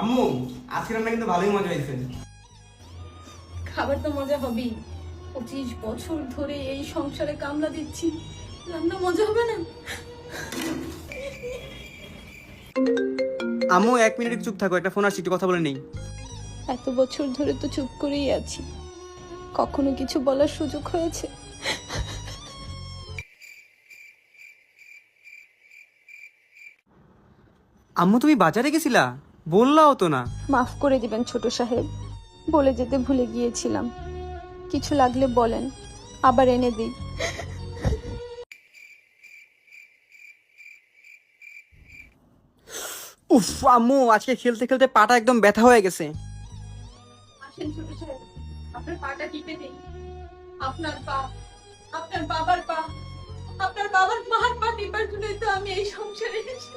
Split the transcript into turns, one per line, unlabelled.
আম্মু, আজকে রান্না কিন্তু ভালোই মজা হয়েছে।
খাবার তো মজা হবেই। 25 বছর ধরে এই সংসারে কামলা দিচ্ছি, রান্না মজা হবে না?
আম্মু 1 মিনিট চুপ থাকো, একটা ফোন আসছে, একটু কথা বলে নেই।
এত বছর ধরে তো চুপ করেই আছি, কখনো কিছু বলার সুযোগ হয়েছে?
আম্মু তুমি বাজারে গেছিলা, বললাও তো না।
মাফ করে দিবেন ছোট সাহেব, বলে যেতে ভুলে গিয়েছিলাম। কিছু লাগলে বলেন, আবার এনে দিই।
উফ আম্মু, আজকে খেলতে খেলতে পাটা একদম ব্যথা হয়ে গেছে।
আসেন ছোট সাহেব, আপনার পাটা টিপে দিই। আপনার পা, আপনার বাবার পা, আপনার বাবার মার পা টিপার জন্যই তো আমি এই সংসারে এসেছি।